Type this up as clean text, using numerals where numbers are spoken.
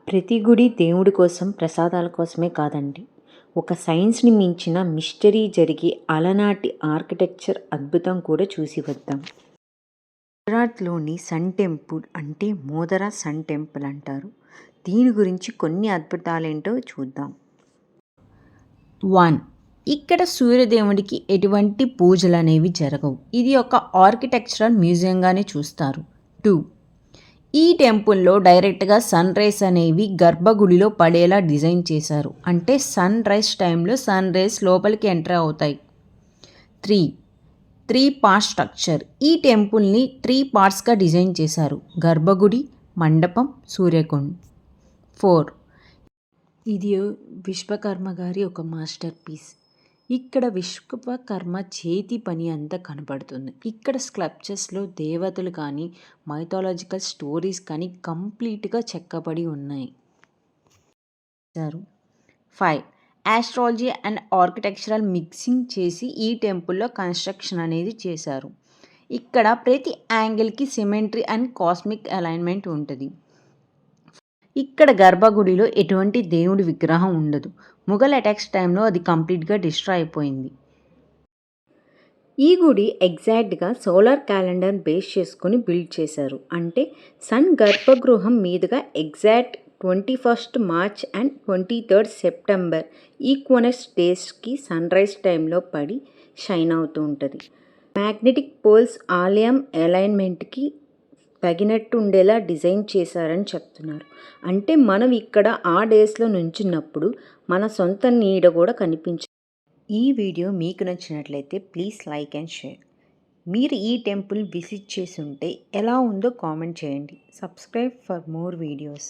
ప్రతి గుడి దేవుడి కోసం ప్రసాదాల కోసమే కాదండి. ఒక సైన్స్‌ని మించిన మిస్టరీ జరిగి అలనాటి ఆర్కిటెక్చర్ అద్భుతం కూడా చూసి వద్దాం. గుజరాత్‌లోని సన్ టెంపుల్ అంటే మోధరా సన్ టెంపుల్ అంటారు. దీని గురించి కొన్ని అద్భుతాలేంటో చూద్దాం. 1. ఇక్కడ సూర్యదేవుడికి ఎటువంటి పూజలనేవి జరగవు. ఇది ఒక ఆర్కిటెక్చరల్ మ్యూజియంగానే చూస్తారు. 2. ఈ టెంపుల్లో డైరెక్ట్గా సన్ రైజ్ అనేవి గర్భగుడిలో పడేలా డిజైన్ చేశారు. అంటే సన్ రైజ్ టైంలో సన్ రైజ్ లోపలికి ఎంటర్ అవుతాయి. 3 పార్ట్ స్ట్రక్చర్. ఈ టెంపుల్ని 3 పార్ట్స్గా డిజైన్ చేశారు. గర్భగుడి, మండపం, సూర్యకుండ్. 4 ఇది విశ్వకర్మ గారి ఒక మాస్టర్ పీస్. ఇక్కడ విశ్వకర్మ చేతి పని అంతా కనపడుతుంది. ఇక్కడ స్కల్ప్చర్స్లో దేవతలు కానీ మైథాలజికల్ స్టోరీస్ కానీ కంప్లీట్గా చెక్కబడి ఉన్నాయి. 5 ఆస్ట్రాలజీ అండ్ ఆర్కిటెక్చరల్ మిక్సింగ్ చేసి ఈ టెంపుల్లో కన్స్ట్రక్షన్ అనేది చేశారు. ఇక్కడ ప్రతి యాంగిల్కి సిమెట్రీ అండ్ కాస్మిక్ అలైన్మెంట్ ఉంటుంది. ఇక్కడ గర్భగుడిలో ఎటువంటి దేవుడి విగ్రహం ఉండదు. ముఘల్ అటాక్స్ టైంలో అది కంప్లీట్గా డిస్ట్రాయ్ అయిపోయింది. ఈ గుడి ఎగ్జాక్ట్గా సోలార్ క్యాలెండర్ బేస్ చేసుకుని బిల్డ్ చేశారు. అంటే సన్ గర్భగృహం మీదుగా ఎగ్జాక్ట్ 21 మార్చ్ అండ్ 23 సెప్టెంబర్ ఈక్వనెక్స్ డేస్కి సన్ రైజ్ టైంలో పడి షైన్ అవుతూ ఉంటుంది. మ్యాగ్నెటిక్ పోల్స్ ఆలయం అలైన్మెంట్కి తగినట్టు ఉండేలా డిజైన్ చేశారని చెప్తున్నారు. అంటే మనం ఇక్కడ ఆ డేస్లో నుంచున్నప్పుడు మన సొంత నీడ కూడా కనిపించదు. ఈ వీడియో మీకు నచ్చినట్లయితే ప్లీజ్ లైక్ అండ్ షేర్. మీరు ఈ టెంపుల్ విజిట్ చేసి ఉంటే ఎలా ఉందో కామెంట్ చేయండి. Subscribe for more videos.